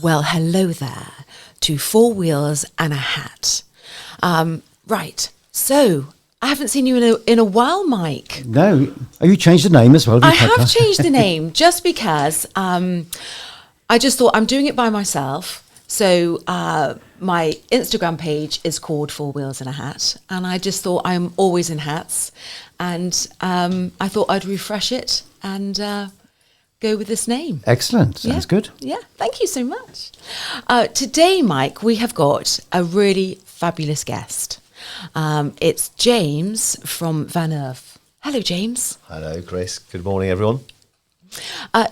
Well, hello there to Four Wheels and a Hat. Right, so I haven't seen you in a while, Mike. No, have you changed the name as well? I have changed the name just because I just thought I'm doing it by myself. So my Instagram page is called Four Wheels and a Hat, and I just thought I'm always in hats, and I thought I'd refresh it and go with this name. Excellent, sounds good. Yeah, thank you so much. Today, Mike, we have got a really fabulous guest. It's James from Van Earth. Hello, James. Hello, Grace. Good morning, everyone.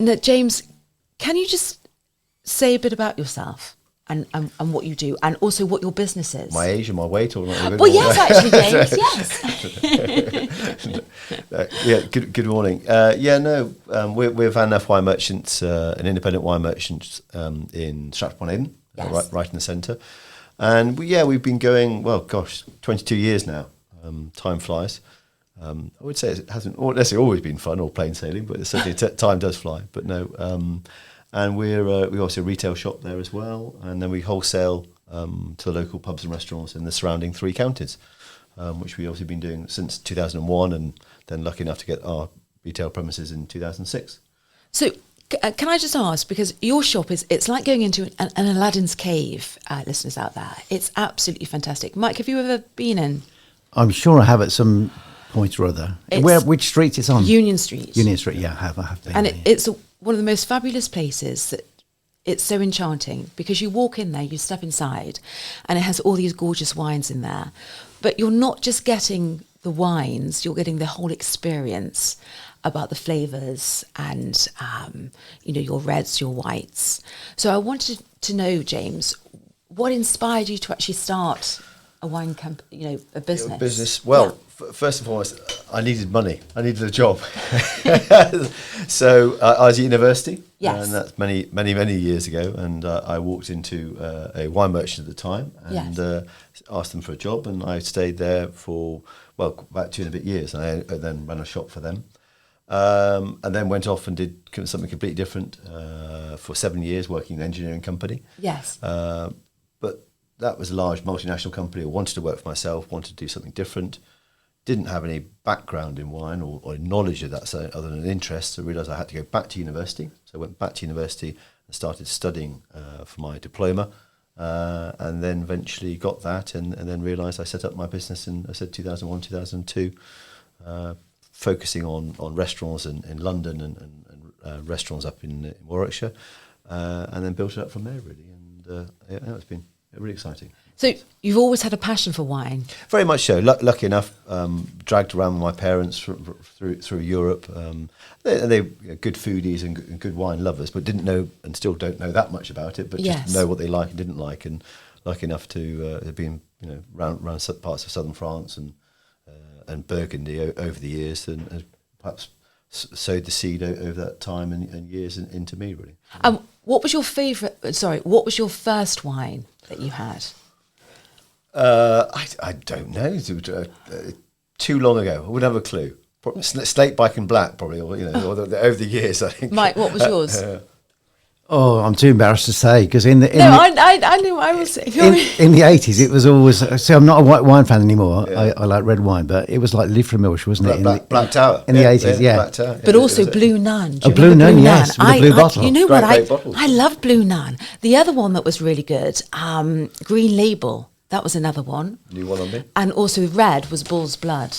Now, James, can you just say a bit about yourself and what you do, and also what your business is? My age and my weight, or not? Well, yes, actually, James. Yes. Good morning. We're Van Earth Wine Merchants, an independent wine merchant in Stratford-upon-Avon, Yes. right in the centre. And we've been going, 22 years now. Time flies. I would say it hasn't necessarily always been fun or plain sailing, but certainly time does fly. But no, and we also a retail shop there as well, and then we wholesale to the local pubs and restaurants in the surrounding 3 counties, which we've obviously been doing since 2001, and then lucky enough to get our retail premises in 2006. So, can I just ask, because your shop it's like going into an Aladdin's cave, listeners out there. It's absolutely fantastic. Mike, have you ever been in? I'm sure I have at some point or other. Which street it's on? Union Street. Union Street, yeah, I have been. And it's one of the most fabulous places. That it's so enchanting because you walk in there, you step inside, and it has all these gorgeous wines in there. But you're not just getting the wines, you're getting the whole experience about the flavours and, your reds, your whites. So I wanted to know, James, what inspired you to actually start a wine company, a business? Well, first and foremost, I needed money. I needed a job. So I was at university, Yes. and that's many years ago. And I walked into a wine merchant at the time and asked them for a job, and I stayed there for about 2 and a bit years. And I then ran a shop for them, and then went off and did something completely different for 7 years, working in an engineering company. Yes. But that was a large multinational company. I wanted to work for myself, wanted to do something different. Didn't have any background in wine or knowledge of that, so other than an interest. So I realised I had to go back to university. So I went back to university and started studying for my diploma, and then eventually got that, and then realised I set up my business in, 2001, 2002, focusing on restaurants in London and restaurants up in Warwickshire, and then built it up from there, really. And it's been really exciting. So you've always had a passion for wine? Very much so. Lucky enough, dragged around with my parents through Europe. They good foodies and good wine lovers, but didn't know and still don't know that much about it, but just know what they like and didn't like. And lucky enough to have been around parts of southern France and Burgundy over the years, and perhaps sowed the seed over that time and years into me, really. What was your favourite? Sorry, what was your first wine that you had? I don't know. Too long ago. I wouldn't have a clue. Slate, Bike and Black, probably, or over the years, I think. Mike, what was yours? Oh, I'm too embarrassed to say, because I knew I was in the 80s. It was always. So I'm not a white wine fan anymore. Yeah. I like red wine, but it was like Liefremilch, wasn't it? Black Tower in the 80s, yeah. Black Tower, but also Blue Nun. Blue Nun, yes, with the blue bottle. You know what? I love Blue Nun. The other one that was really good, Green Label. That was another one. New one on me. And also red was Bull's Blood.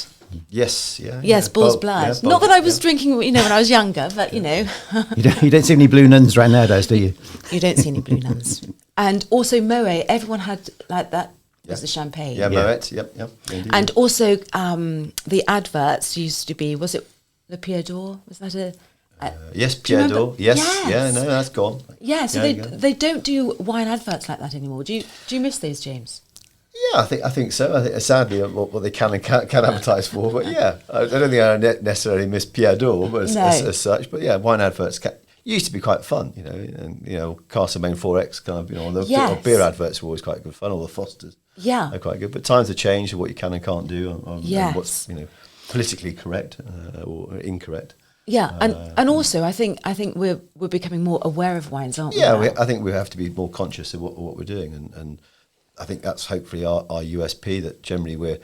Yes, yeah. Yes, Bull's Blood. Not that I was drinking, when I was younger, but You don't see any Blue Nuns right nowadays, do you? You don't see any Blue Nuns. And also Moet. Everyone had like that. Was the champagne? Yeah, Moet. Yep. Indeed. And also the adverts used to be. Was it Le Pierre d'Or? Was that a? Yes, Pierre d'Or. Yes. Yeah, no, that's gone. Yeah, so they don't do wine adverts like that anymore. Do you miss those, James? Yeah, I think so. I think sadly what they can advertise for, but yeah, I don't think I necessarily miss Pierre d'Or, but as such. But yeah, wine adverts used to be quite fun, and Castlemaine 4X kind of, the beer adverts were always quite good fun. All the Fosters, are quite good. But times have changed, what you can and can't do, and what's politically correct or incorrect. Yeah, and also I think we're becoming more aware of wines, aren't we? Yeah, I think we have to be more conscious of what we're doing, and I think that's hopefully our USP, that generally we're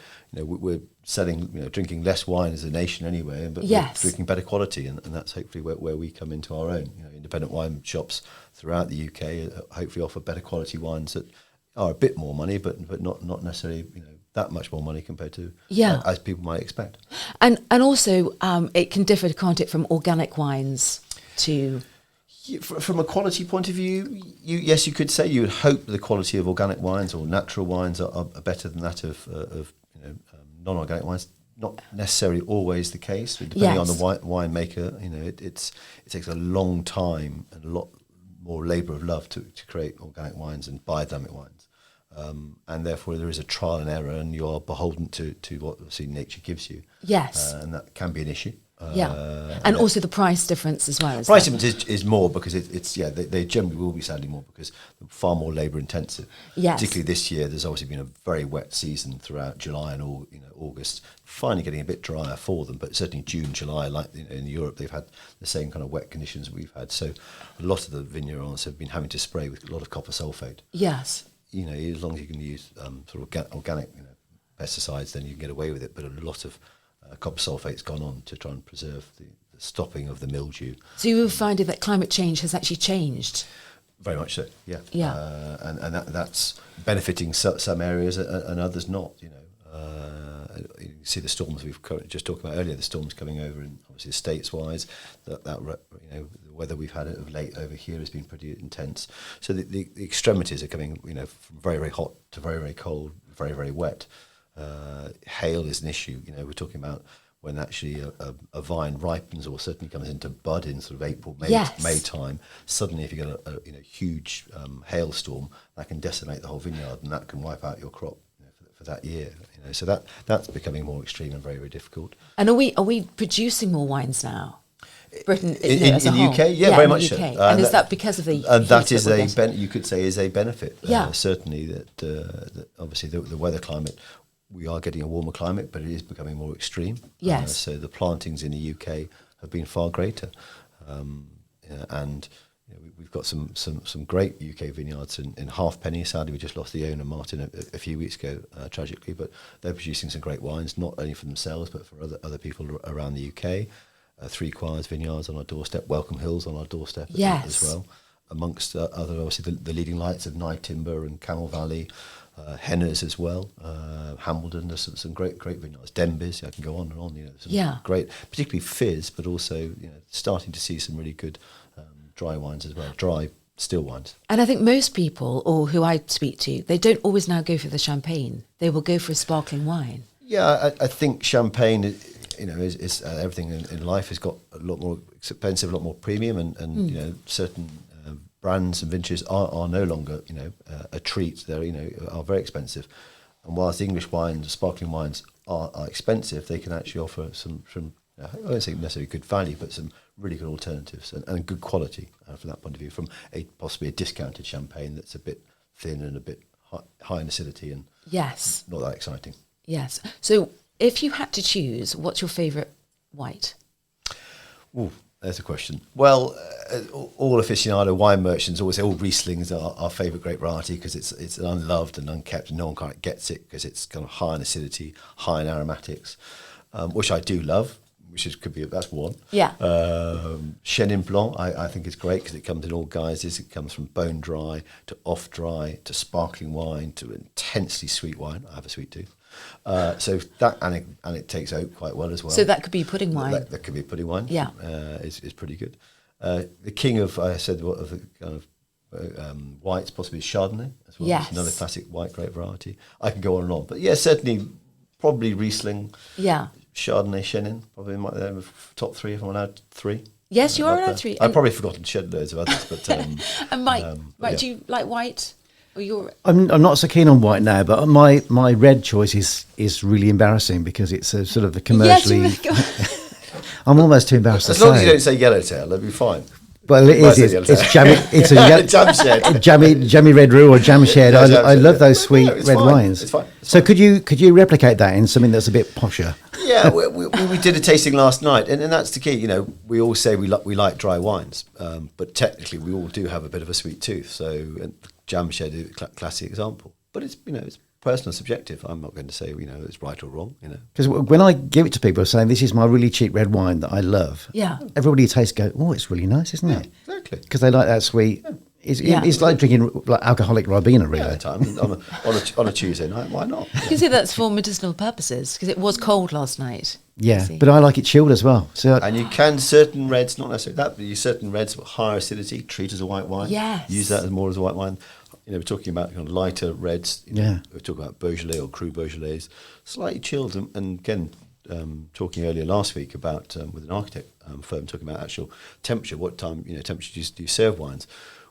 selling, drinking less wine as a nation anyway, but we're drinking better quality, and that's hopefully where we come into our own. Independent wine shops throughout the UK hopefully offer better quality wines that are a bit more money, but not necessarily that much more money compared to as people might expect. And also it can differ, can't it, from organic wines to... From a quality point of view, yes, you could say you would hope the quality of organic wines or natural wines are better than that of non-organic wines. Not necessarily always the case, but depending on the winemaker. It takes a long time and a lot more labour of love to create organic wines and biodynamic wines. And therefore there is a trial and error, and you are beholden to what obviously nature gives you. Yes. And that can be an issue. And also the price difference as well. Price difference is more because they generally will be sadly more because they're far more labour intensive. Yes. Particularly this year, there's obviously been a very wet season throughout July and August. Finally getting a bit drier for them, but certainly June, July, like in Europe, they've had the same kind of wet conditions we've had. So a lot of the vineyards have been having to spray with a lot of copper sulphate. Yes. As long as you can use sort of organic pesticides, then you can get away with it. But a lot of copper sulphate's gone on to try and preserve the stopping of the mildew. So you were finding that climate change has actually changed? Very much so, yeah. Yeah. And that's benefiting some areas and others not, you see the storms we've just talked about earlier, the storms coming over, and obviously states-wise, the weather we've had of late over here has been pretty intense. So the extremities are coming, from very, very hot to very, very cold, very, very wet. Hail is an issue. We're talking about when actually a vine ripens or certainly comes into bud in sort of April, May time. Suddenly, if you get a huge hailstorm, that can decimate the whole vineyard, and that can wipe out your crop for that year. So that's becoming more extreme and very, very difficult. And are we producing more wines now? Britain in as a the whole? UK, very much so. And is that because of the? And that is you could say is a benefit. Yeah. Certainly that obviously the weather climate. We are getting a warmer climate, but it is becoming more extreme. Yes. So the plantings in the UK have been far greater, and we've got some great UK vineyards in Halfpenny. Sadly, we just lost the owner, Martin, a few weeks ago, tragically. But they're producing some great wines, not only for themselves but for other people around the UK. Three Quires Vineyards on our doorstep, Welcome Hills on our doorstep as well. Amongst other, obviously, the leading lights of Nye Timber and Camel Valley. Henners as well, Hambledon. There's some great vineyards. Denbies, I can go on and on. Some great, particularly fizz, but also starting to see some really good dry wines as well, dry still wines. And I think most people, or who I speak to, they don't always now go for the champagne. They will go for a sparkling wine. Yeah, I think champagne, is everything in life has got a lot more expensive, a lot more premium, and certain. Brands and vintages are no longer, a treat. They're, are very expensive. And whilst English wines, sparkling wines are expensive, they can actually offer some I don't say necessarily good value, but some really good alternatives and good quality from that point of view, from possibly a discounted champagne that's a bit thin and a bit high in acidity and not that exciting. Yes. So if you had to choose, what's your favourite white? Ooh. There's a question. Well, all aficionado wine merchants always say, Riesling's our favourite grape variety because it's unloved and unkept, and no one kind of gets it because it's kind of high in acidity, high in aromatics, which I do love, that's one. Yeah. Chenin Blanc, I think is great because it comes in all guises. It comes from bone dry to off dry to sparkling wine to intensely sweet wine. I have a sweet tooth. So that and it takes out quite well as well. So that could be pudding wine. That could be pudding wine. Yeah, is pretty good. The king of the kind of whites possibly is Chardonnay as well. Yes, it's another classic white grape variety. I can go on and on, but yeah, certainly probably Riesling. Yeah, Chardonnay, Chenin probably might be top three if I'm allowed three. Yes, you are allowed three. I've probably forgotten to shed loads of others, but and Mike, do you like white? I'm not so keen on white now, but my red choice is really embarrassing because it's a sort of a commercially. I'm almost too embarrassed to say. As long as you don't say yellowtail, that'll be fine. Well, it's jammy. It's a jammy red roux or jam shed. I love those sweet red wines. It's fine. So could you replicate that in something that's a bit posher? Yeah, we did a tasting last night, and that's the key. You know, we all say we like dry wines, but technically we all do have a bit of a sweet tooth. So Jam Shed is a classic example, but it's it's personal, subjective. I'm not going to say it's right or wrong. Because when I give it to people saying this is my really cheap red wine that I love, everybody who tastes go, oh, it's really nice, isn't it? Exactly, because they like that sweet. Yeah. It's like drinking like alcoholic Ribena, really. Yeah, time on a Tuesday night. Why not? You can see that's for medicinal purposes because it was cold last night. Yeah, but I like it chilled as well. So and you can certain reds, not necessarily that, but certain reds with higher acidity, treat as a white wine. Yes, use that as more as a white wine. We're talking about kind of lighter reds. We're talking about Beaujolais or Cru Beaujolais, slightly chilled. And again, talking earlier last week about with an architect firm talking about actual temperature. What time temperature do you serve wines?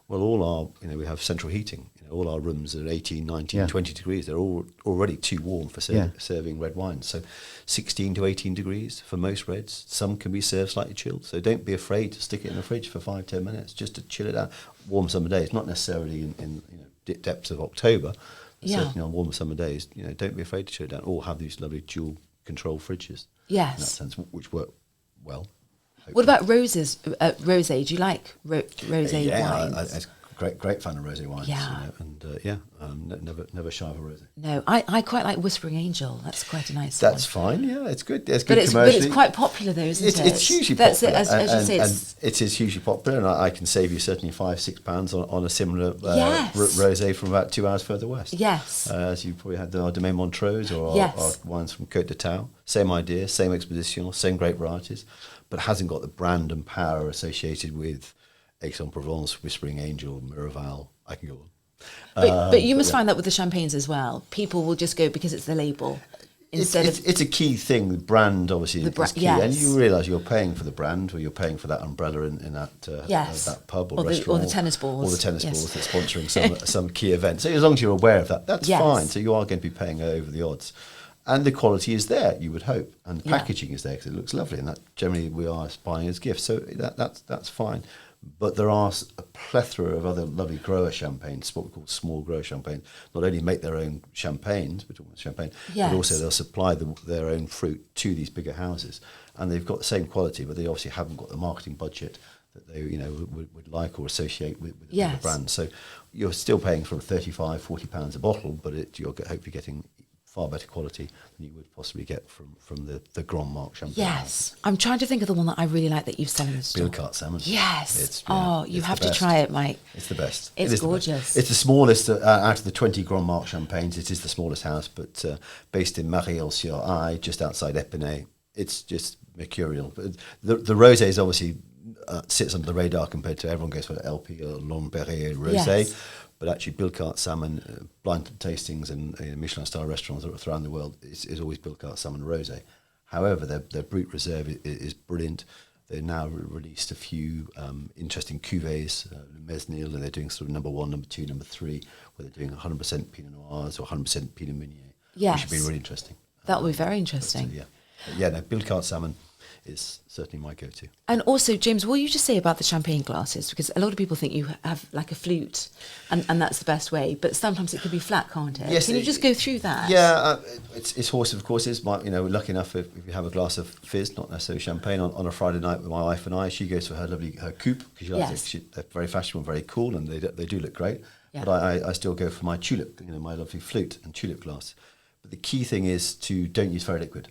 Well, all our, we have central heating. All our rooms are 18, 19, 20 degrees. They're all already too warm for serving red wines. So 16 to 18 degrees for most reds. Some can be served slightly chilled. So don't be afraid to stick it in the fridge for 5-10 minutes just to chill it out. Warm summer days, not necessarily in depths of October, certainly on warmer summer days. Don't be afraid to chill it down, or have these lovely dual control fridges. Yes, in that sense, which work well. What about roses? Rosé? Do you like rosé wines? I'm great fan of rosé wines. Never shy of a rosé. No, I quite like Whispering Angel. That's quite a nice. That's fine. Yeah, it's good. It's good commercially. But it's quite popular though, isn't it? It's hugely popular. That's it, as you say, and it is hugely popular, and I can save you certainly £5-6 on a similar rosé from about 2 hours further west. Yes, as you probably had our Domaine Montrose or our wines from Côte d'Ital. Same idea, same exposition, same great varieties, but hasn't got the brand and power associated with Aix-en-Provence, Whispering Angel, Miraval. I can go on. But you must find that with the champagnes as well. People will just go because it's the label. It's a key thing. The brand obviously is key, and you realise you're paying for the brand, or you're paying for that umbrella in that pub or restaurant, or the tennis balls, or the tennis balls that's sponsoring some key event. So as long as you're aware of that, that's fine. So you are going to be paying over the odds. And the quality is there, you would hope, and the packaging is there because it looks lovely, and that generally we are buying as gifts, so that's fine. But there are a plethora of other lovely grower champagnes, what we call small grower champagne. Not only make their own champagnes, we're talking about champagne, but also they'll supply their own fruit to these bigger houses, and they've got the same quality, but they obviously haven't got the marketing budget that they would like or associate with the brand. So you're still paying for £35-40 a bottle, but you're hopefully getting far better quality than you would possibly get from the Grand Marque champagne. Yes. I'm trying to think of the one that I really like that you've selling in the store. Bilcart salmon. Yes. You have to try it, Mike. It's the best. It's gorgeous. It's the smallest out of the 20 Grand Marque champagnes. It is the smallest house, but based in Mariel-sur-Aille, just outside Épinay. It's just mercurial. But the rosé is obviously sits under the radar compared to everyone goes for LP or Longperrier rosé. Yes. But actually, Bilcart salmon, blind tastings in Michelin-star restaurants around the world is always Bilcart salmon rosé. However, their Brut Reserve is brilliant. They've now released a few interesting cuvées, Mesnil, and they're doing sort of number 1, number 2, number 3, where they're doing 100% Pinot Noirs or 100% Pinot Meunier. Yes. Which would be really interesting. That would be very interesting. Bilcart salmon is certainly my go-to. And also, James, what you just say about the champagne glasses? Because a lot of people think you have like a flute and that's the best way, but sometimes it could be flat, can't it? Yes. Can you just go through that? Yeah, it's horses of courses. We're lucky enough if you have a glass of fizz, not necessarily champagne, on a Friday night with my wife and I. She goes for her coupe because she likes it. They're very fashionable, very cool, and they do look great. Yeah. But I still go for my tulip, my lovely flute and tulip glass. But the key thing is don't use very liquid.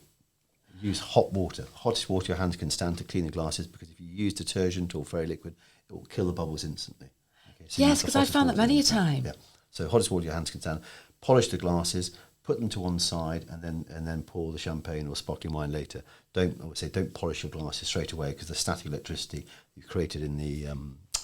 Use hot water. Hottest water your hands can stand to clean the glasses, because if you use detergent or very liquid, it will kill the bubbles instantly. Okay, so yes, because I've found that many a time. Yeah. So hottest water your hands can stand. Polish the glasses, put them to one side, and then pour the champagne or sparkling wine later. Don't polish your glasses straight away, because the static electricity you've created in the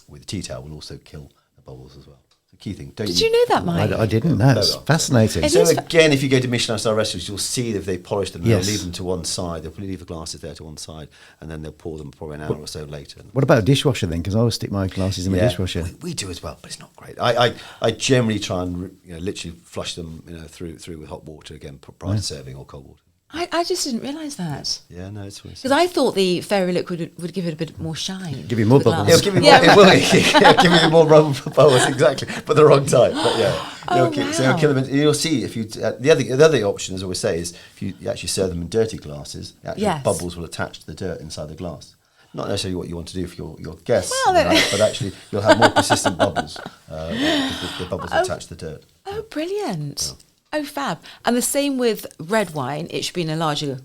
with the tea towel will also kill the bubbles as well. Key thing. Did you know that, Mike? I didn't know. It's fascinating. So again, if you go to Michelin-star restaurants, you'll see that if they polish them, they'll leave them to one side. They'll leave the glasses there to one side, and then they'll pour them probably an hour or so later. What about a dishwasher then? Because I always stick my glasses in the dishwasher. We do as well, but it's not great. I generally try and literally flush them through with hot water again prior to serving, or cold water. I just didn't realise that. Yeah, no, it's because I thought the fairy liquid would give it a bit more shine. Give you more bubbles. It'll give you more, it will. It'll give you more rubber bubbles, exactly, but the wrong type. But yeah, wow. So you'll kill them. You'll see if you. The other option, as I always say, is if you actually serve them in dirty glasses, the actual bubbles will attach to the dirt inside the glass. Not necessarily what you want to do for your guests, but actually you'll have more persistent bubbles. The bubbles attach to the dirt. Oh, brilliant! Yeah. Oh, fab! And the same with red wine. It should be in a larger.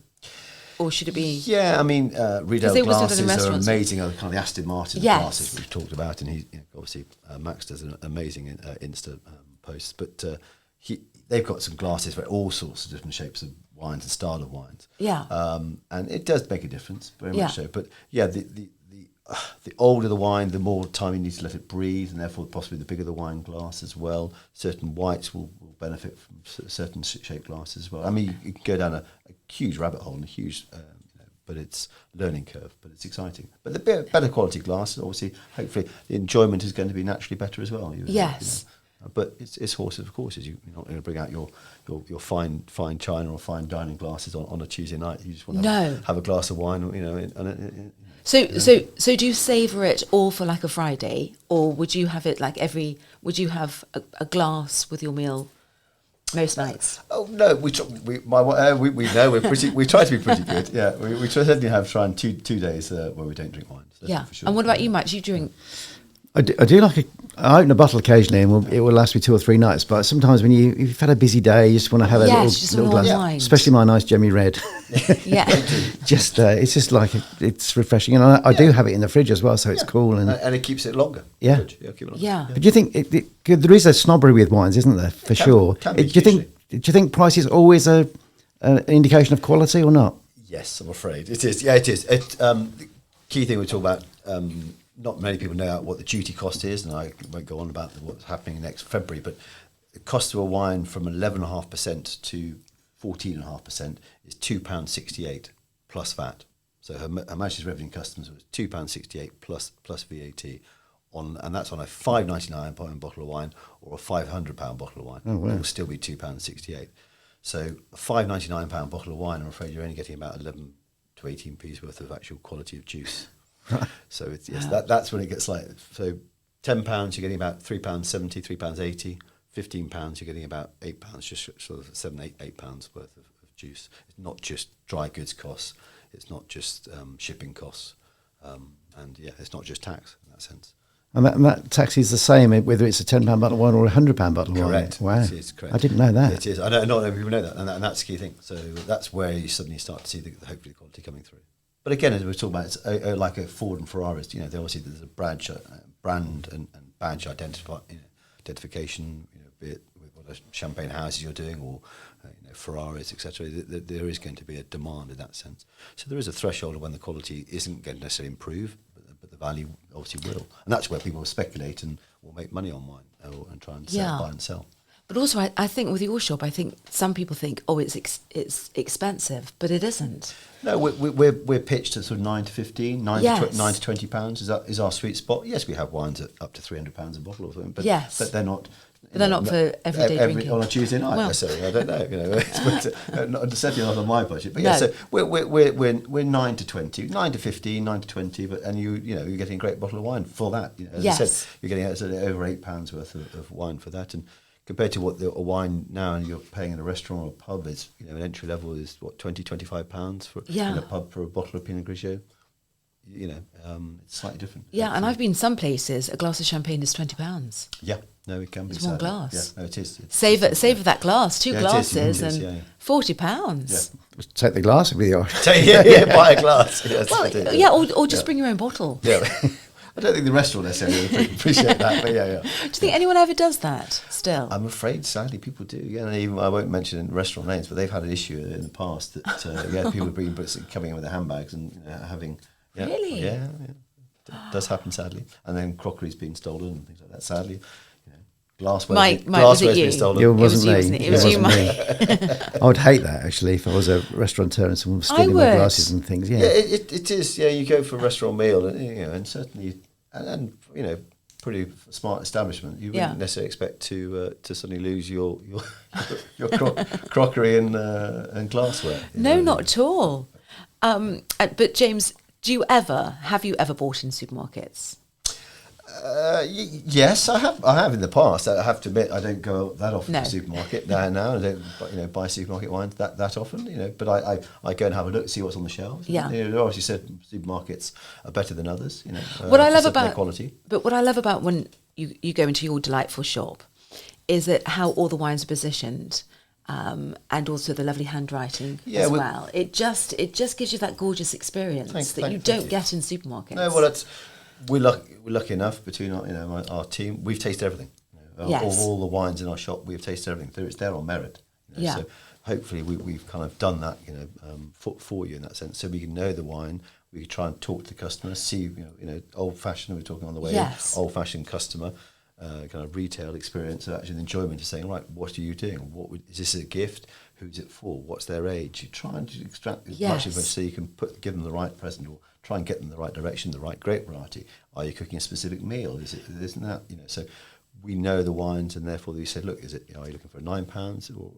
Or should it be? Yeah, I mean, Riedel glasses are amazing. Kind of the Aston Martin glasses we've talked about, and obviously Max does an amazing Insta post. But they've got some glasses for all sorts of different shapes of wines and style of wines. Yeah, and it does make a difference, very much so. But yeah, the older the wine, the more time you need to let it breathe, and therefore possibly the bigger the wine glass as well. Certain whites will benefit from certain shaped glasses as well. I mean, you can go down a huge rabbit hole and a huge, but it's learning curve, but it's exciting. But the better quality glass, obviously, hopefully the enjoyment is going to be naturally better as well. Yes. But it's horses for courses. You're not going to bring out your fine china or fine dining glasses on a Tuesday night. You just want to have a glass of wine, So do you savour it all for like a Friday, or would you have it like would you have a glass with your meal most nights? Oh no, we know we're pretty. We try to be pretty good. Yeah, we certainly try 2 days where we don't drink wine. So yeah, for sure. And what about you, Max? You drink? I do like I open a bottle occasionally, and it will last me 2 or 3 nights. But sometimes when you've had a busy day, you just want to have a little glass, especially my nice Jemmy Red. Yeah, it's just like it's refreshing, and I do have it in the fridge as well, so it's cool and it keeps it longer. Yeah, keep it longer. Yeah. But do you think there is a snobbery with wines, isn't there? For sure. Do you think price is always an indication of quality or not? Yes, I'm afraid it is. Yeah, it is. The key thing we talk about. Not many people know what the duty cost is, and I won't go on about what's happening next February, but the cost of a wine from 11.5% to 14.5% is £2.68 plus VAT. So Her Majesty's Revenue Customs was £2.68 plus VAT, and that's on a £5.99 bottle of wine or a £500 bottle of wine. Oh, wow. It will still be £2.68. So a £5.99 bottle of wine, I'm afraid you're only getting about 11 to 18p's worth of actual quality of juice. So that's when it gets like, so £10 you're getting about £3.70, £3.80, £15 you're getting about £8, just sort of £7-8 worth of juice. It's not just dry goods costs, it's not just shipping costs, and it's not just tax in that sense. And that tax is the same whether it's a £10 bottle of wine or a £100 bottle of wine. Correct. Wow, it is correct. I didn't know that. It is. I know not many people know that, and that's the key thing. So that's where you suddenly start to see hopefully the quality coming through. But again, as we were talking about, it's like a Ford and Ferraris. They obviously there's a brand and badge identification. Be it with what champagne houses you're doing or Ferraris, etc. There is going to be a demand in that sense. So there is a threshold of when the quality isn't going to necessarily improve, but the value obviously will, and that's where people will speculate and will make money on wine and try and buy and sell. But also, I think with your shop, I think some people think, it's expensive, but it isn't. No, we're pitched at sort of 9 to 15, 9 to £20 is our sweet spot. Yes, we have wines at up to £300 a bottle of them, but they're not. But they're not for everyday drinking on a Tuesday night. Necessarily, I don't know. But certainly not on my budget. But so we're 9 to 20, 9 to 15, 9 to 20. But you're getting a great bottle of wine for that. As I said, you're getting sort of over £8 worth of wine for that, and compared to what a wine now and you're paying in a restaurant or a pub is, an entry level is what £20-25 for in a pub for a bottle of Pinot Grigio. It's slightly different. Yeah, and I've been some places a glass of champagne is £20. Yeah, no, it can be. It's one glass. Yeah, no, it is. Save that glass, two glasses, and £40. Yeah. Take the glass with you. Buy a glass. Yes, or just bring your own bottle. Yeah. I don't think the restaurant necessarily appreciate that, but yeah. Do you think anyone ever does that still? I'm afraid, sadly, people do. Yeah, and even I won't mention restaurant names, but they've had an issue in the past that people coming in with their handbags and having. Yeah, really? Yeah. It does happen, sadly. And then crockery's been stolen and things like that, sadly. Mike, was it you? Been stolen. It wasn't me. It was you, Mike. I would hate that, actually, if I was a restaurateur and someone was stealing my glasses and things. Yeah, it is. Yeah, you go for a restaurant meal, and certainly, and pretty smart establishment. You wouldn't necessarily expect to suddenly lose your crockery and glassware. No, not at all. But James, have you ever bought in supermarkets? Yes, I have in the past. I have to admit, I don't go that often to the supermarket now. I don't, buy supermarket wines that often. But I go and have a look, see what's on the shelves. Yeah. And, obviously, certain supermarkets are better than others. What I love their about quality. But what I love about when you go into your delightful shop is that how all the wines are positioned. And also the lovely handwriting as well. It just gives you that gorgeous experience that you don't get in supermarkets. No, well, we're lucky enough between our team. We've tasted everything. Of all the wines in our shop, we've tasted everything. It's there on merit. So hopefully we've kind of done that, for you in that sense, so we can know the wine. We try and talk to the customer, see, old fashioned. We're talking on the way. Yes. Old fashioned customer. Kind of retail experience, of actually the enjoyment of saying, right, what are you doing? Is this a gift? Who's it for? What's their age? You try and extract as much of it so you can give them the right present, or try and get them in the right direction, the right grape variety. Are you cooking a specific meal? Isn't that? So we know the wines, and therefore we said, look, are you looking for £9 or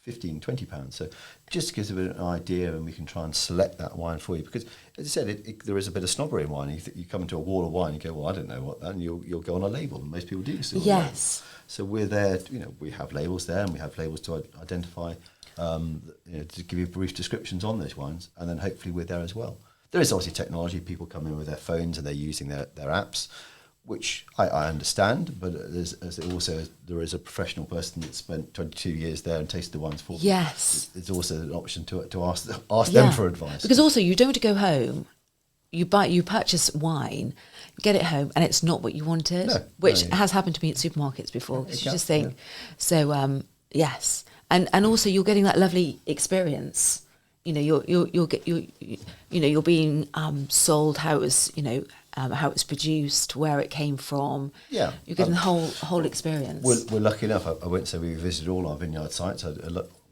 15, £20? So it just gives a bit of an idea, and we can try and select that wine for you. Because, as I said, there is a bit of snobbery in wine. You come into a wall of wine, you go, well, I don't know what that, and you'll go on a label, and most people do still. Yes. So we're there, we have labels there, and we have labels to identify, to give you brief descriptions on those wines, and then hopefully we're there as well. There is obviously technology. People come in with their phones and they're using their apps, which I understand, but there is a professional person that spent 22 years there and tasted the wines for them. Yes. It's also an option to ask them for advice. Because also you don't go home, you purchase wine, get it home, and it's not what you wanted, which has happened to me at supermarkets before. Because you just think, yes, and also you're getting that lovely experience. You're being sold how it was, how it's produced, where it came from. Yeah, you're getting the whole experience. We're lucky enough. I won't say we visited all our vineyard sites.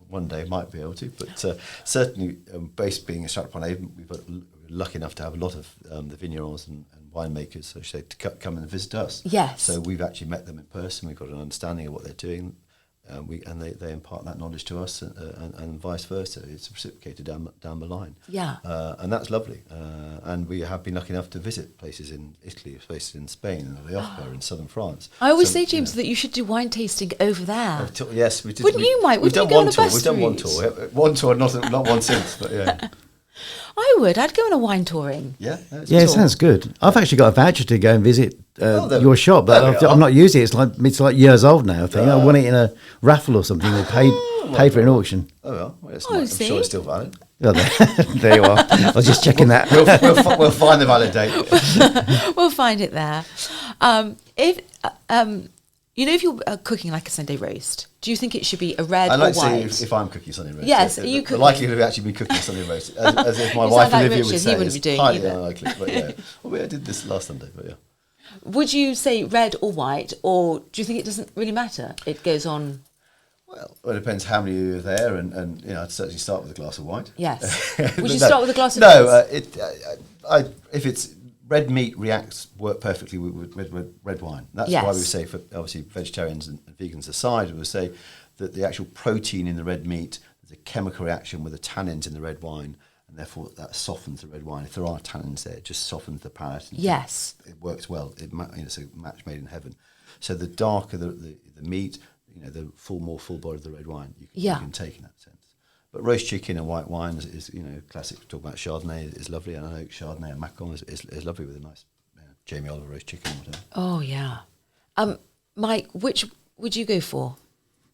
One day might be able to, but certainly based being a Stratford Avon, we're lucky enough to have a lot of the vignerons and winemakers, so to come and visit us. Yes. So we've actually met them in person. We've got an understanding of what they're doing. They impart that knowledge to us, and vice versa. It's reciprocated down the line. Yeah. And that's lovely. And we have been lucky enough to visit places in Italy, places in Spain, and Rioja in southern France. I always say, James, that you should do wine tasting over there. Yes, we did. Wouldn't you mind? We've done one tour. We've done one tour, not one since, but yeah. I would. I'd go on a wine touring. Yeah. It sounds good. I've actually got a voucher to go and visit your shop, but I'm not using it. It's like years old now. I think I won it in a raffle or something, or paid for an auction. Oh well, I'm sure it's still valid. Oh, there you are. I was just checking that. We'll find the valid date. We'll find it there. If you're cooking like a Sunday roast, do you think it should be a red or white? I'd like to say if I'm cooking Sunday roast. Yes, the likelihood of actually be cooking Sunday roast, as if my wife Olivia would say, wouldn't be doing highly either. unlikely. But yeah, I did this last Sunday, but yeah. Would you say red or white, or do you think it doesn't really matter? It goes on. Well, it depends how many are there, and I'd certainly start with a glass of white. Yes. Would you start with a glass of? No, if it's red meat work perfectly with red wine. That's why we say, for obviously vegetarians and vegans aside, we would say that the actual protein in the red meat, there's a chemical reaction with the tannins in the red wine, and therefore that softens the red wine. If there are tannins there, it just softens the palate. Yes. It works well. It's a match made in heaven. So the darker the meat, the more full body of the red wine you can take in that sense. But roast chicken and white wine is classic. We talk about Chardonnay is lovely, and I know Chardonnay and Macon is lovely with a nice Jamie Oliver roast chicken or whatever. Oh yeah, Mike, which would you go for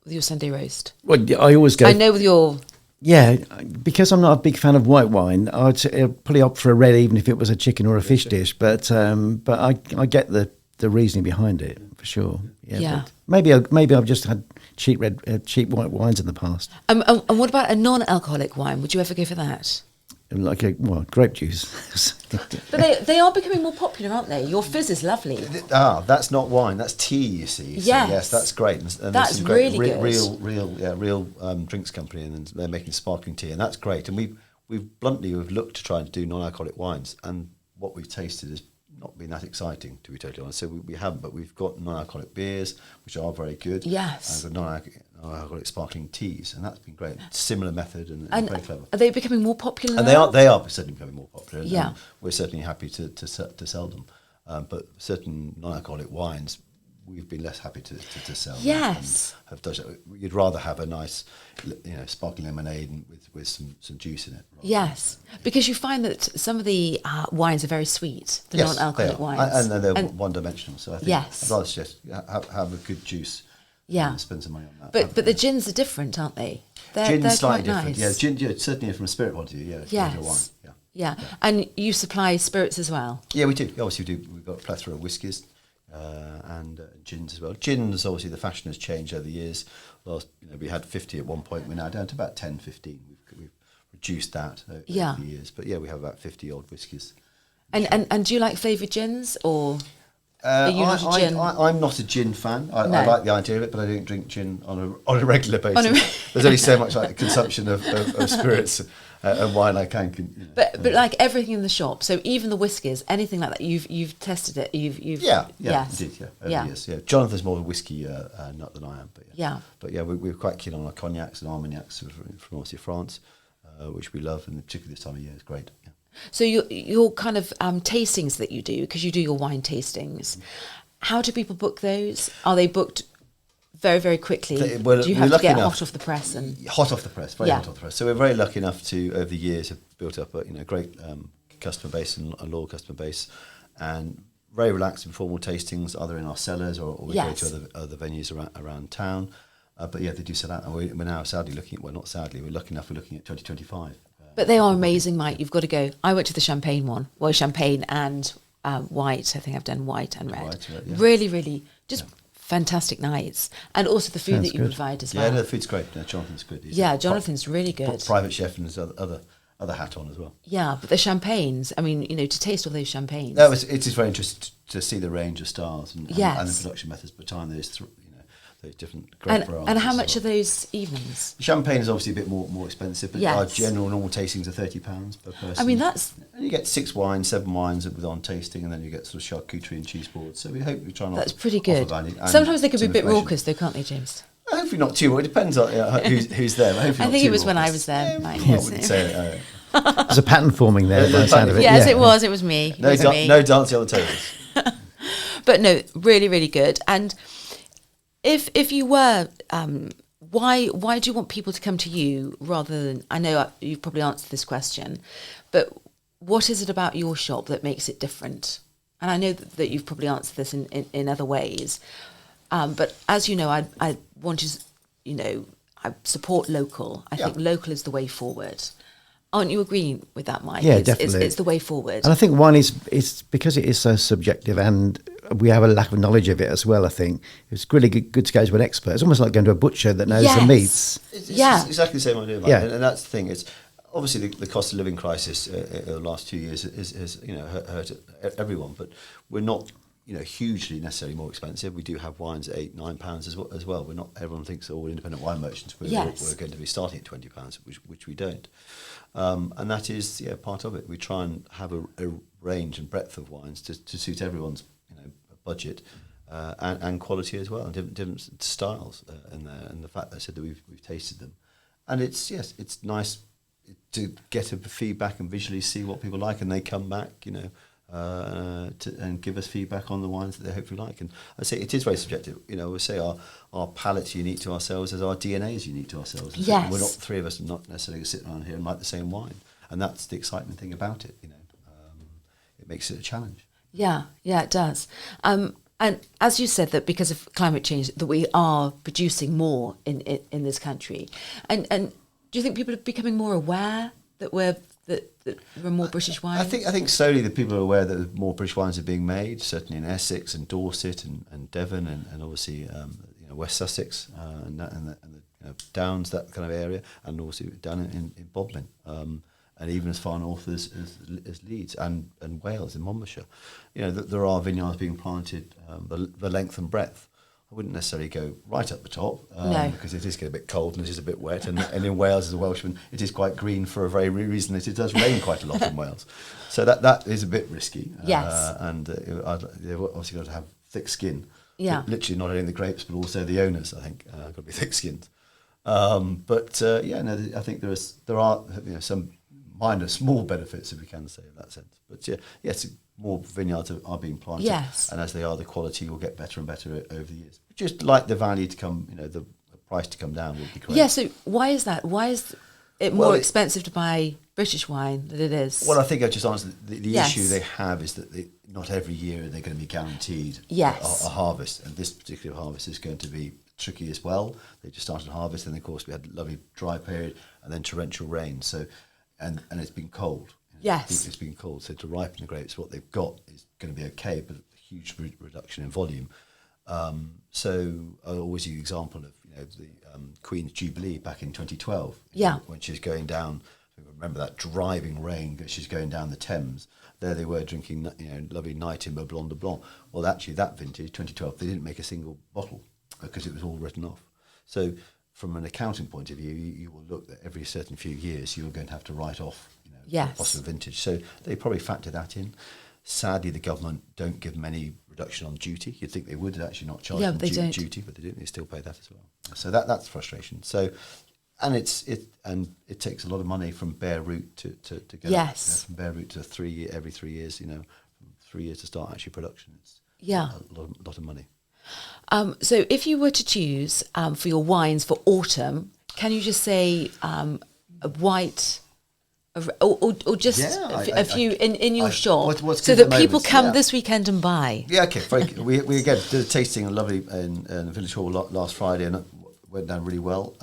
with your Sunday roast? Well, I always go. I know with your. Yeah, because I'm not a big fan of white wine, I'd probably opt for a red, even if it was a chicken or a fish dish. But I get the reasoning behind it for sure. Yeah. Maybe I've just had cheap white wines in the past. And what about a non-alcoholic wine? Would you ever go for that? Like grape juice. But they are becoming more popular, aren't they? Your fizz is lovely. That's not wine. That's tea. You see. So yes, that's great. And that's some great, really good. Real drinks company, and they're making sparkling tea, and that's great. And we've looked to try and do non-alcoholic wines, and what we've tasted is not been that exciting, to be totally honest. So we haven't, but we've got non-alcoholic beers, which are very good. Yes. And non-alcoholic sparkling teas, and that's been great. Similar method and very clever. Are they becoming more popular And now? they are certainly becoming more popular. Yeah. And we're certainly happy to sell them. But certain non-alcoholic wines, we've been less happy to sell. Yes. And have done. You'd rather have a nice, sparkling lemonade and with some juice in it. Yes, because you find that some of the wines are very sweet, the non-alcoholic they are. wines. And they're one-dimensional. So I think Yes. I'd rather suggest have a good juice. Yeah. And spend some money on that. But the gins are different, aren't they? Gin's they're slightly quite different. nice. Yeah, gin, certainly from a spirit point of view. Yeah. Yes. Wine. Yeah. Yeah, and you supply spirits as well. Yeah, we do. Obviously, we do. We've got a plethora of whiskies and gins as well. Gins, obviously, the fashion has changed over the years. We had 50 at one point. We're now down to about 10, 15. We've reduced that over the years. But yeah, we have about 50 odd whiskies. And do you like flavoured gins or? Are you not a gin? I'm not a gin fan. I No. like the idea of it, but I don't drink gin on a regular basis. There's only so much like consumption of spirits and wine I can. But like everything in the shop, so even the whiskies, anything like that, you've tested it. You've indeed, over Yeah. the years. Yeah, Jonathan's more of a whiskey nut than I am, but Yeah. But yeah, we're quite keen on our cognacs and armagnacs from obviously France, which we love, and particularly this time of year is great. Yeah. So your kind of tastings that you do, because you do your wine tastings, how do people book those? Are they booked very, very quickly? Do you have to get hot off the press? Hot off the press, very hot off the press. So we're very lucky enough to, over the years, have built up a great customer base and a loyal customer base, and very relaxed informal tastings, either in our cellars or we go to other venues around town. But yeah, they do sell out, and we're now sadly looking at, well, not sadly, we're lucky enough we're looking at 2025. But they are amazing, Mike. You've got to go. I went to the champagne one. Well, champagne and white. I think I've done white and red. White, yeah. Really, really just fantastic nights. And also the food that you provide as well. Yeah, no, the food's great. No, Jonathan's good. He's Jonathan's really good. Private chef and his other hat on as well. Yeah, but the champagnes, I mean, to taste all those champagnes. No, it is very interesting to see the range of styles and the production methods behind those different great varieties. And how much are those evenings? Champagne is obviously a bit more expensive, but our general normal tastings are £30 per person. I mean, that's... And you get 6 wines, 7 wines with on tasting, and then you get sort of charcuterie and cheese boards. So we hope we try and That's pretty good. value. Sometimes they can be a bit raucous though, can't they, James? Hopefully not too much. It depends on who's there. But hopefully I think it was when I was there. Yeah, I wouldn't say it. There's a pattern forming there by the sound of it. Yes, it was me. No dancing on the tables. But no, really, really good. And if you were, why do you want people to come to you rather than? I know you've probably answered this question, but what is it about your shop that makes it different? And I know that you've probably answered this in other ways, but as you know, I want to, I support local. I think local is the way forward. Aren't you agreeing with that, Mike? Yeah, definitely. It's the way forward. And I think wine is because it is so subjective, and we have a lack of knowledge of it as well. I think it's really good to go to an expert. It's almost like going to a butcher that knows the meats. It's exactly the same idea, Mike. Yeah. And that's the thing. It's obviously the cost of living crisis the last 2 years has hurt everyone, but we're not hugely necessarily more expensive. We do have wines at £8-9 as well. We're not. Everyone thinks all independent wine merchants we're going to be starting at £20, which we don't. And that is part of it. We try and have a range and breadth of wines to suit everyone's budget and quality as well, and different styles in there. And the fact that I said that we've tasted them, and it's nice to get a feedback and visually see what people like, and they come back, and give us feedback on the wines that they hopefully like. And I say it is very subjective. We say our palate's unique to ourselves as our DNA is unique to ourselves. Yes. We're not, 3 of us are not necessarily sitting around here and like the same wine, and that's the exciting thing about it. It makes it a challenge. Yeah, it does. And as you said, that because of climate change, that we are producing more in this country. And do you think people are becoming more aware that there are more British wines? I think slowly the people are aware that more British wines are being made, certainly in Essex and Dorset and Devon and obviously West Sussex and the Downs, that kind of area, and also down in Bodmin. And even as far north as Leeds and Wales in Monmouthshire, there are vineyards being planted the length and breadth I wouldn't necessarily go right up the top No. because it is getting a bit cold and it is a bit wet. And in Wales, as a Welshman, it is quite green for a very reason that it does rain quite a lot in Wales. So that is a bit risky. Yes. They've obviously got to have thick skin. Yeah. Literally not only the grapes, but also the owners, I think, got to be thick-skinned. I think there are some minor, small benefits, if we can say, in that sense. But yes, more vineyards are being planted. Yes. And as they are, the quality will get better and better over the years. Just like the value to come, the price to come down would be great. Yeah, so why is that? Why is it more expensive to buy British wine than it is? Well, I think I've just answered the Yes. issue they have is that not every year are they going to be guaranteed Yes. a harvest. And this particular harvest is going to be tricky as well. They just started harvest, and of course we had a lovely dry period and then torrential rain. So, and it's been cold. Yes. It's been cold. So to ripen the grapes, what they've got is going to be okay, but a huge reduction in volume. So I always use the example of the Queen's Jubilee back in 2012. Yeah. When she was going down, remember that driving rain, she's going down the Thames. There they were drinking, lovely Night in Blanc de Blanc. Well, actually, that vintage, 2012, they didn't make a single bottle because it was all written off. So, from an accounting point of view, you will look that every certain few years you're going to have to write off, Yes. possible vintage. So they probably factor that in. Sadly, the government don't give them any reduction on duty. You'd think they would actually not charge them duty, but they don't. They still pay that as well. So that's frustration. So. And it takes a lot of money from bare root to get Yes. from bare root to every 3 years. From 3 years to start actually production. It's Yeah. a lot of money. So if you were to choose for your wines for autumn, can you just say a white, or just a few in your shop, what's so good at that the people moment, come this weekend and buy? Yeah, okay. Very good. We again did a tasting lovely in the Village Hall last Friday, and it went down really well.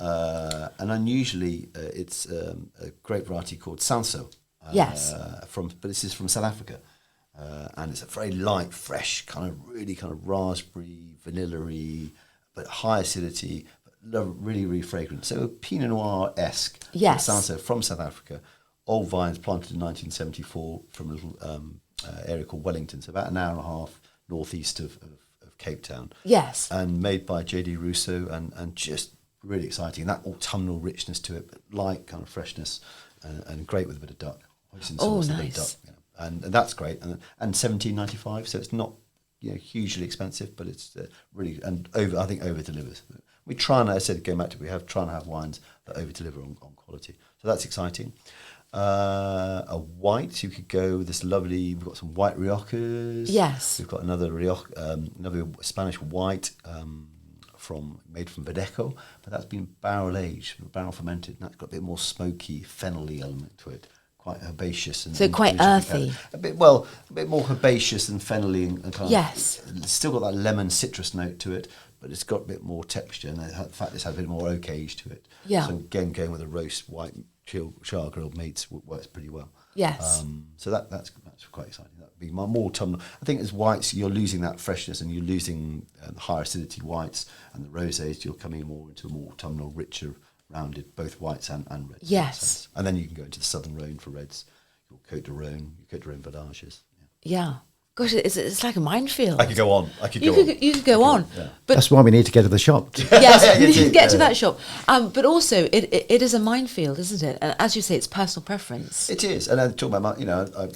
And unusually, it's a grape variety called Sanso. Yes. But this is from South Africa. And it's a very light, fresh, kind of raspberry, vanilla-y, but high acidity, but really, really fragrant. So Pinot Noir-esque. Yes. Sanso from South Africa. Old vines planted in 1974 from a little area called Wellington, so about an hour and a half northeast of Cape Town. Yes. And made by J.D. Russo, and just really exciting. That autumnal richness to it, but light kind of freshness, and great with a bit of duck. Oh, Nice. nice. Duck, and that's great. And $17.95, so it's not hugely expensive, but it's really, and I think over delivers. We try and, as I said, going back to, we have trying to have wines that over deliver on quality. So that's exciting. A white, you could go with this lovely, we've got some white Riojas. Yes. We've got another another Spanish white made from Verdejo, but that's been barrel aged, barrel fermented, and that's got a bit more smoky, fennelly element to it. Quite herbaceous and So quite earthy. A bit more herbaceous and fennelly and kind of. Yes. It's still got that lemon citrus note to it, but it's got a bit more texture, and the fact it's had a bit more oak age to it. Yeah. So again, going with a roast white char grilled meats works pretty well. Yes. So that's quite exciting. That'd be more autumnal. I think as whites, you're losing that freshness, and you're losing higher acidity whites, and the rosés, you're coming more into a more autumnal, richer, rounded, both whites and reds. Yes. And then you can go into the Southern Rhone for reds, your Côte d'Rhône, Vendages. Yeah. Gosh, it's like a minefield. I could go on. You could go on. Yeah. But That's why we need to get to the shop. yes, you can get to that shop. But also, it is a minefield, isn't it? And as you say, it's personal preference. It is. And I'm talking about,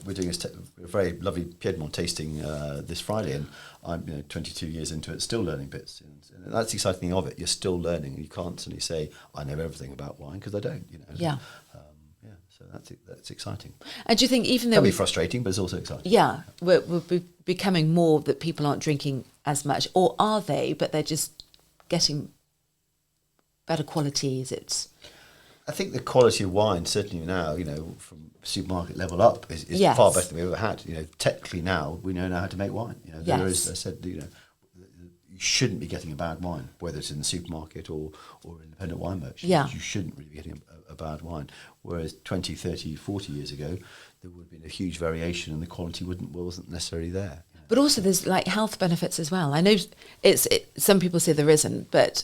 we're doing a very lovely Piedmont tasting this Friday, and I'm 22 years into it, still learning bits. And that's the exciting thing of it. You're still learning. You can't suddenly say, I know everything about wine, because I don't. Yeah. So that's exciting. And do you think even It though can be frustrating, but it's also exciting. yeah, we're becoming more that people aren't drinking as much, or are they? But they're just getting better qualities. It's I think the quality of wine, certainly now, from supermarket level up, is Yes. far better than we've ever had. Technically now, we know how to make wine. There Yes. is, I said, you shouldn't be getting a bad wine, whether it's in the supermarket or independent wine merchants. Yeah. You shouldn't really be getting a bad wine. Whereas 20, 30, 40 years ago, there would have been a huge variation and the quality wasn't necessarily there. but also there's like health benefits as well. I know some people say there isn't, but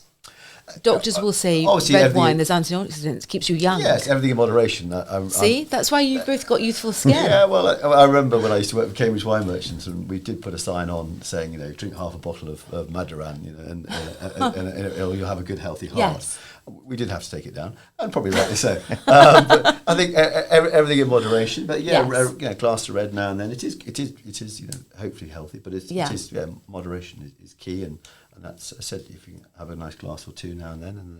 Doctors will say Obviously, red everything- wine, there's antioxidants, keeps you young. Yes, everything in moderation. See, that's why you've both got youthful skin. Yeah, well, I remember when I used to work for Cambridge Wine Merchants, and we did put a sign on saying, drink half a bottle of Madaran, and you'll have a good, healthy heart. Yes. We did have to take it down, and probably rightly so. But I think everything in moderation. But a glass of red now and then. It is hopefully healthy, but moderation is key, and that's, I said, if you have a nice glass or two now and then, and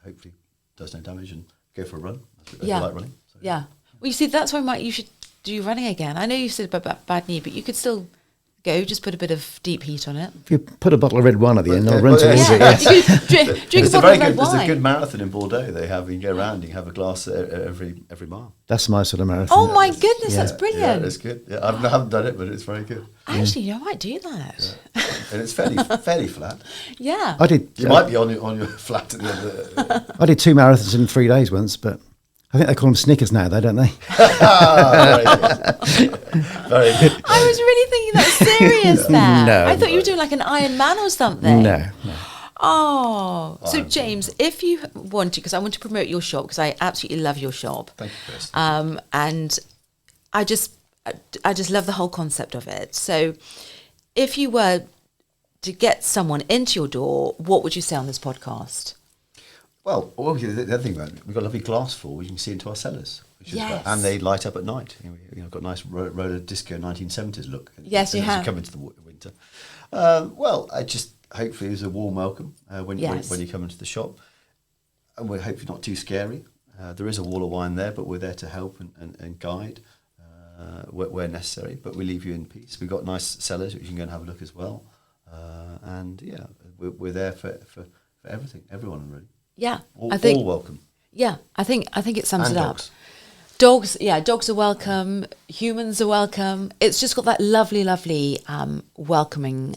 hopefully does no damage, and go for a run. I like running. So. Yeah. Well, you see, that's why you should do running again. I know you said about bad knee, but you could still go, just put a bit of deep heat on it. If you put a bottle of red wine at the end, I'll run towards it. Yes. Yes. You could drink a bottle of red wine. There's a good marathon in Bordeaux. They have, you can go around, you can have a glass every mile. That's my sort of marathon. Oh my goodness, that's brilliant. Yeah, it's good. Yeah, I haven't done it, but it's very good. Actually, I might do that. Yeah. And it's fairly flat. Yeah. I did. You might be on your flat at the end of the... I did 2 marathons in 3 days once, but I think they call them Snickers now, though, don't they? Very good. Very good. I was really thinking that was serious there. No. I thought you were doing like an Iron Man or something. No. Oh, so James, if you want to, because I want to promote your shop, because I absolutely love your shop. Thank you, Chris. And I just love the whole concept of it. So if you were to get someone into your door, what would you say on this podcast? Well, the other thing about it, we've got a lovely glass floor where you can see into our cellars. Yes. And they light up at night. We've got a nice roller disco 1970s look. Yes, you have. As you come into the winter. Well, hopefully it was a warm welcome when you come into the shop. And we're hopefully not too scary. There is a wall of wine there, but we're there to help and guide where necessary. But we leave you in peace. We've got nice cellars which you can go and have a look as well. We're there for everything, everyone really. Yeah, all welcome. Yeah, I think it sums And it dogs. up. Dogs are welcome. Humans are welcome. It's just got that lovely, lovely welcoming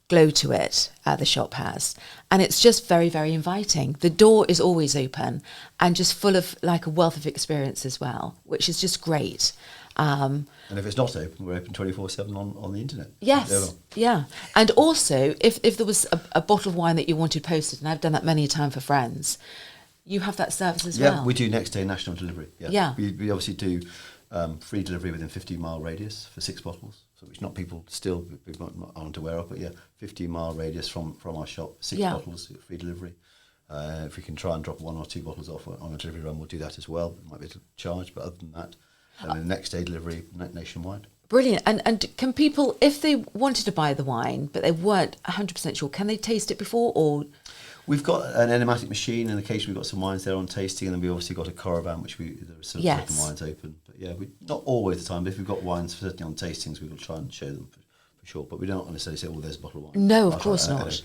glow to it. The shop has, and it's just very, very inviting. The door is always open and just full of like a wealth of experience as well, which is just great. And if it's not open, we're open 24/7 on the internet. Yes, yeah. And also, if there was a bottle of wine that you wanted posted, and I've done that many a time for friends, you have that service as well. Yeah, we do next day national delivery. Yeah. We obviously do free delivery within 15-mile radius for 6 bottles, so which people aren't aware of, but 15-mile radius from our shop, 6 bottles, free delivery. If we can try and drop 1 or 2 bottles off on a delivery run, we'll do that as well. It might be a charge, but other than that, and then the next day delivery nationwide. Brilliant. And can people, if they wanted to buy the wine, but they weren't 100% sure, can they taste it before or... We've got an enigmatic machine, and occasionally we've got some wines there on tasting, and then we've obviously got a caravan, which there are certain wines open. But we not always the time, but if we've got wines certainly on tastings, we will try and show them for sure. But we don't necessarily say, there's a bottle of wine. No, of course not.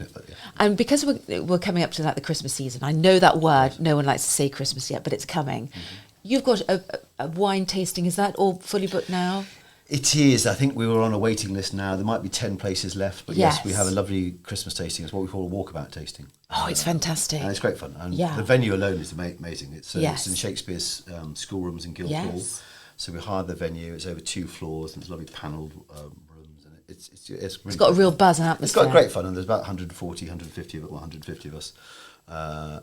And because we're coming up to like the Christmas season, I know that word, no one likes to say Christmas yet, but it's coming. Mm-hmm. You've got a wine tasting, is that all fully booked now? It is. I think we were on a waiting list now. There might be 10 places left, but yes, we have a lovely Christmas tasting. It's what we call a walkabout tasting. Oh, it's fantastic. And it's great fun. And the venue alone is amazing. It's in Shakespeare's schoolrooms in Guildhall. So we hired the venue. It's over 2 floors, and it's lovely panelled rooms. And it's really got a real buzz and atmosphere. It's got great fun, and there's about 150 of us.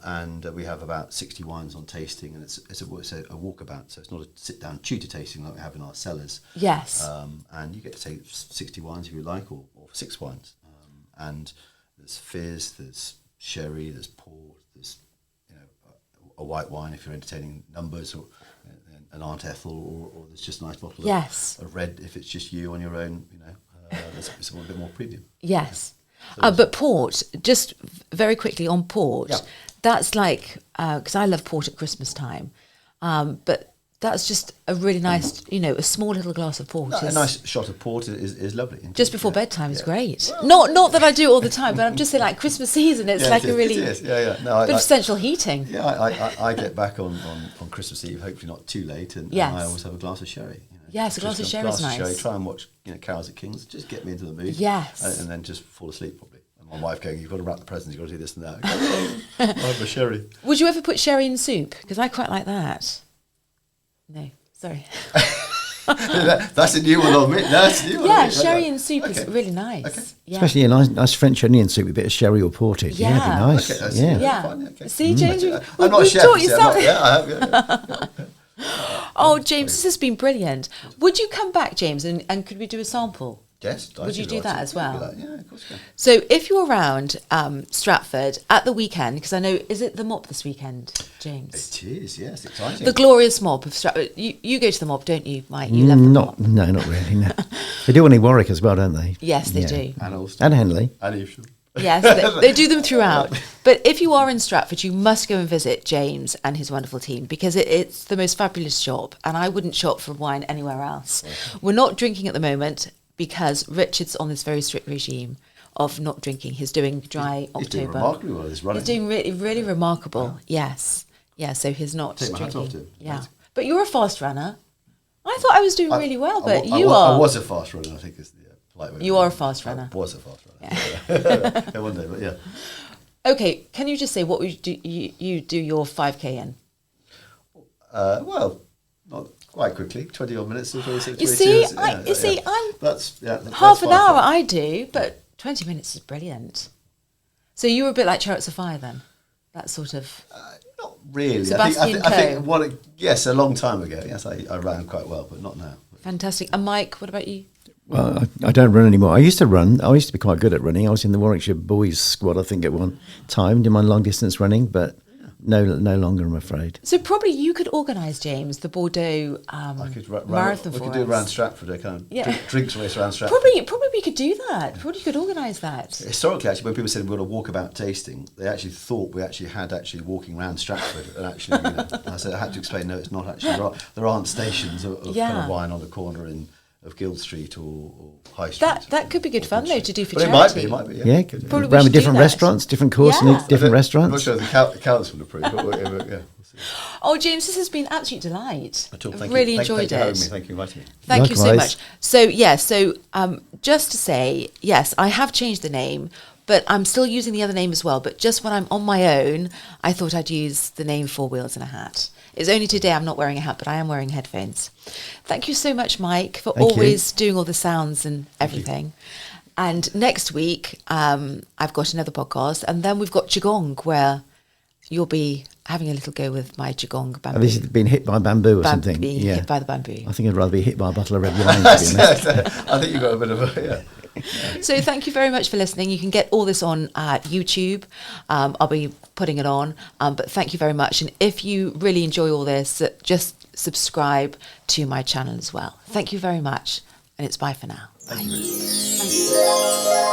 And we have about 60 wines on tasting, and it's a walkabout, so it's not a sit-down tutor tasting like we have in our cellars. Yes. And you get to take 60 wines if you like, or 6 wines. And there's fizz, there's sherry, there's port, there's a white wine if you're entertaining numbers, or an Aunt Ethel, or there's just a nice bottle of red if it's just you on your own. It's a little bit more premium. Yes. But port, just very quickly on port, that's like, because I love port at Christmas time, but that's just a really nice, a small little glass of port. A nice shot of port is lovely. Just before bedtime is great. Well, not that I do it all the time, but I'm just saying like Christmas season, it's like a really bit of central heating. Yeah, I get back on Christmas Eve, hopefully not too late, and I always have a glass of sherry. Yes, a glass of sherry is nice. Sherry, try and watch Carols at King's, just get me into the mood. Yes. And then just fall asleep probably. And my wife going, you've got to wrap the presents, you've got to do this and that. I have a sherry. Would you ever put sherry in soup? Because I quite like that. No, sorry. That's a new one on me. That's a new one. Yeah, sherry and soup is really nice. Okay. Yeah. Especially a nice French onion soup with a bit of sherry or portage. Yeah, it'd be Yeah. nice. Okay, that's yeah. fine, okay. See, James, I'm not a chef. taught you you see, I'm not- something. yeah, I have. Yeah. Oh, James, this has been brilliant. Would you come back, James, and could we do a sample? Yes. Would you do that as well? Yeah, of course you can. So if you're around Stratford at the weekend, because I know, is it the mob this weekend, James? It is, yes, exciting. The glorious mob of Stratford. You go to the mob, don't you, Mike? You love the mob. No, not really. No. They do one in Warwick as well, don't they? Yes, they Yeah. do. And Ulster. And Henley. And Evesham. Yes, they do them throughout. But if you are in Stratford, you must go and visit James and his wonderful team, because it's the most fabulous shop, and I wouldn't shop for wine anywhere else. We're not drinking at the moment because Richard's on this very strict regime of not drinking. He's doing dry October. He's doing remarkably well this running. He's doing really, really remarkable. Yes. Yeah, so he's not Take my hat drinking. off to him. Yeah. Right. But you're a fast runner. I thought I was doing really well, but I you are. I was a fast runner, I think is the polite way. You are a fast runner. I was a fast runner. Yeah, one day, but yeah. Okay, can you just say what would you do your 5K in? Well, not quite quickly. 20 odd minutes. 26, You 22 see, is- yeah, I'm that's half an fine. hour I do, but 20 minutes is brilliant. So you were a bit like Chariots of Fire then? That sort of... Not really. Sebastian I Coe. think yes, a long time ago. Yes, I ran quite well, but not now. Fantastic. And Mike, what about you? Well, I don't run anymore. I used to run. I used to be quite good at running. I was in the Warwickshire boys squad, I think, at one time, did my long distance running, but no longer, I'm afraid. So probably you could organise, James, the Bordeaux I could marathon we for could do us. around Stratford. I kind of Yeah. drinks race around Stratford. Probably we could do that. Probably you could organise that. Historically, actually, when people said we're going to walkabout tasting, they actually thought we actually had walking around Stratford, and actually, I said I had to explain. No, it's not actually. There aren't stations of kind of wine on the corner of Guild Street or High Street. That could be good fun though to do for But charity. it might be. Yeah, Probably we around should with do different that. restaurants, different courses, Yeah. different I'm not restaurants. sure the council would approve, but yeah, we'll see. Oh, James, this has been an absolute delight. At all, I've thank really you. enjoyed thank you for having it. me. Thank you for inviting me. Thank you so Likewise. much. So just to say, yes, I have changed the name, but I'm still using the other name as well. But just when I'm on my own, I thought I'd use the name 4 Wheels and a Hat. It's only today I'm not wearing a hat, but I am wearing headphones. Thank you so much, Mike, for Thank you. always doing all the sounds and everything. And next week, I've got another podcast, and then we've got Qigong, where you'll be having a little go with my Qigong bamboo. Have this been hit by bamboo or something? Being Yeah. hit by the bamboo. I think I'd rather be hit by a bottle of red wine, to be honest. I think you've got a bit of a So thank you very much for listening. You can get all this on YouTube. I'll be putting it on. But thank you very much. And if you really enjoy all this, just subscribe to my channel as well. Thank you very much. And it's bye for now. Thank you. Thank you.